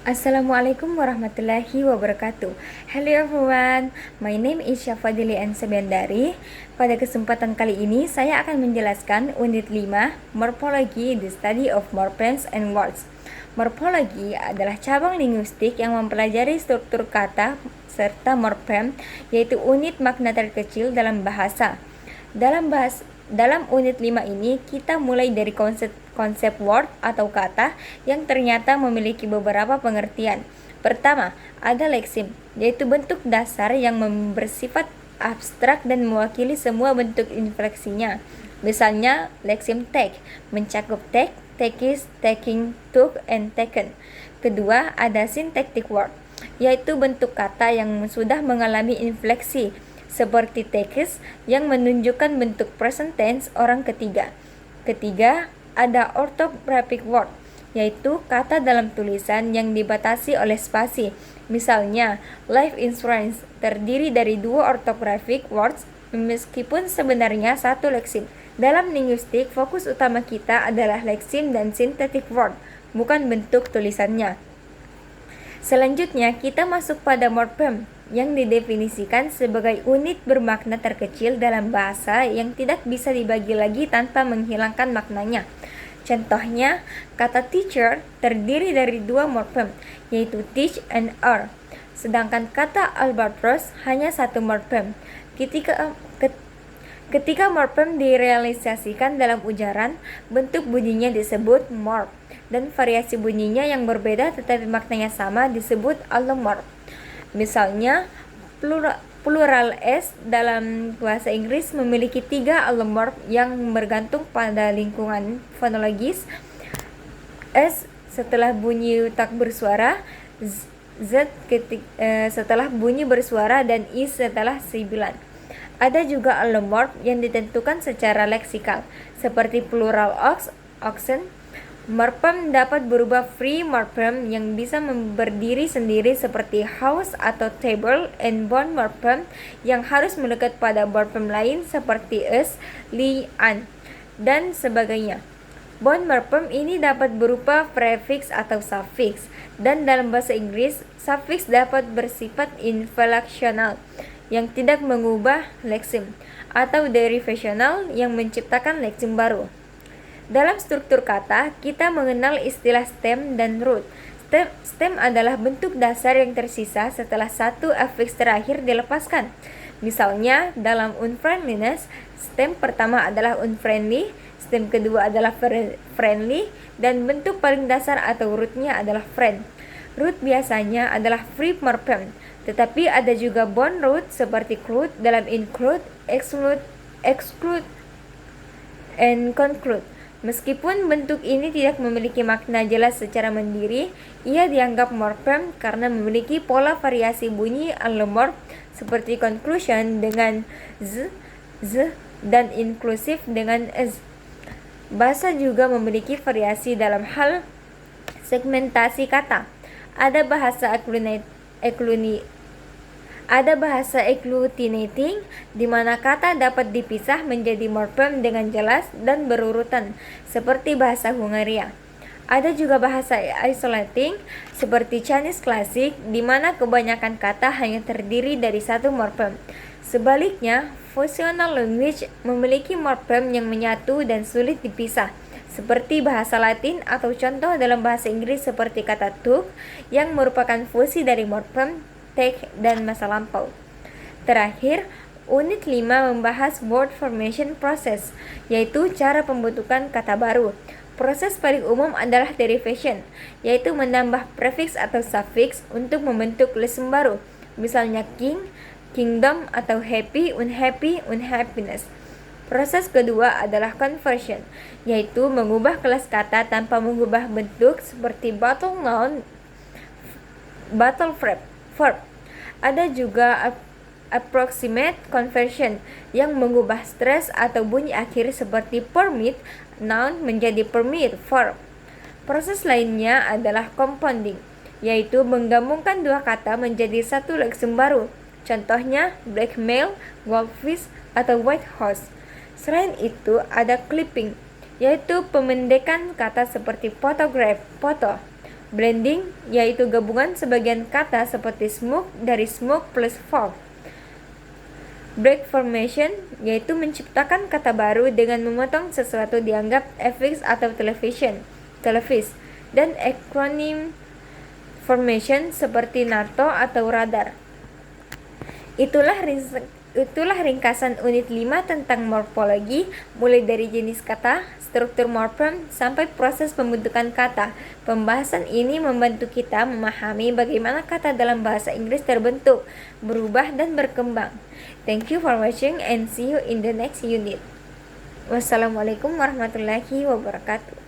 Assalamualaikum warahmatullahi wabarakatuh. Hello everyone, my name is Syafadili Ansabandari. Pada kesempatan kali ini saya akan menjelaskan unit 5 Morphology, the study of morphemes and words. Morfologi adalah cabang linguistik yang mempelajari struktur kata serta morfem, yaitu unit makna terkecil dalam bahasa. Dalam unit 5 ini, kita mulai dari konsep word atau kata yang ternyata memiliki beberapa pengertian. Pertama, ada leksim, yaitu bentuk dasar yang bersifat abstrak dan mewakili semua bentuk infleksinya. Misalnya, leksim take, mencakup take, takes, taking, took, and taken. Kedua, ada syntactic word, yaitu bentuk kata yang sudah mengalami infleksi, seperti takes yang menunjukkan bentuk present tense orang ketiga. Ketiga, ada orthographic word, yaitu kata dalam tulisan yang dibatasi oleh spasi. Misalnya, life insurance terdiri dari 2 orthographic words meskipun sebenarnya satu leksim. Dalam linguistik, fokus utama kita adalah leksim dan synthetic word, bukan bentuk tulisannya. Selanjutnya, kita masuk pada morphem yang didefinisikan sebagai unit bermakna terkecil dalam bahasa yang tidak bisa dibagi lagi tanpa menghilangkan maknanya. Contohnya, kata teacher terdiri dari 2 morphem, yaitu teach and are. Sedangkan kata albatross hanya 1 morphem. Ketika morphem direalisasikan dalam ujaran, bentuk bunyinya disebut morph, dan variasi bunyinya yang berbeda tetapi maknanya sama disebut allomorph. Misalnya, plural s dalam bahasa Inggris memiliki 3 allomorph yang bergantung pada lingkungan fonologis. S setelah bunyi tak bersuara, Z setelah bunyi bersuara, dan I setelah sibilan. Ada juga allomorph yang ditentukan secara leksikal, seperti plural ox, oxen. Morphem dapat berubah free morphem yang bisa berdiri sendiri seperti house atau table, and bond morphem yang harus melekat pada morphem lain seperti us, li, an, dan sebagainya. Bond morphem ini dapat berupa prefix atau suffix, dan dalam bahasa Inggris, suffix dapat bersifat inflectional yang tidak mengubah leksim, atau derivational yang menciptakan leksim baru. Dalam struktur kata, kita mengenal istilah stem dan root. Stem adalah bentuk dasar yang tersisa setelah satu afiks terakhir dilepaskan. Misalnya, dalam unfriendliness, stem pertama adalah unfriendly, stem kedua adalah friendly, dan bentuk paling dasar atau rootnya adalah friend. Root biasanya adalah free morphem, tetapi ada juga bond root seperti clude dalam include, exclude, and conclude. Meskipun bentuk ini tidak memiliki makna jelas secara mandiri, ia dianggap morphem karena memiliki pola variasi bunyi allomorph seperti conclusion dengan z, dan inclusive dengan z. Bahasa juga memiliki variasi dalam hal segmentasi kata. Ada bahasa agglutinating, di mana kata dapat dipisah menjadi morphem dengan jelas dan berurutan, seperti bahasa Hungaria. Ada juga bahasa isolating, seperti Chinese Classic, di mana kebanyakan kata hanya terdiri dari 1 morphem. Sebaliknya, functional language memiliki morphem yang menyatu dan sulit dipisah, seperti bahasa Latin atau contoh dalam bahasa Inggris seperti kata took yang merupakan fusi dari morphem take dan masa lampau. Terakhir, unit 5 membahas word formation process, yaitu cara pembentukan kata baru. Proses paling umum adalah derivation, yaitu menambah prefix atau suffix untuk membentuk lesem baru. Misalnya king, kingdom, atau happy, unhappy, unhappiness. Proses kedua adalah conversion, yaitu mengubah kelas kata tanpa mengubah bentuk seperti battle noun, battle verb. Ada juga approximate conversion yang mengubah stress atau bunyi akhir seperti permit noun menjadi permit verb. Proses lainnya adalah compounding, yaitu menggabungkan 2 kata menjadi 1 leksim baru. Contohnya blackmail, goldfish, atau white horse. Selain itu, ada clipping, yaitu pemendekan kata seperti photograph, foto. Blending yaitu gabungan sebagian kata seperti smoke dari smoke plus form. Break formation yaitu menciptakan kata baru dengan memotong sesuatu dianggap affix atau televis. Dan acronym formation seperti NATO atau radar. Itulah ringkasan unit 5 tentang morfologi, mulai dari jenis kata, struktur morfem, sampai proses pembentukan kata. Pembahasan ini membantu kita memahami bagaimana kata dalam bahasa Inggris terbentuk, berubah, dan berkembang. Thank you for watching and see you in the next unit. Wassalamualaikum warahmatullahi wabarakatuh.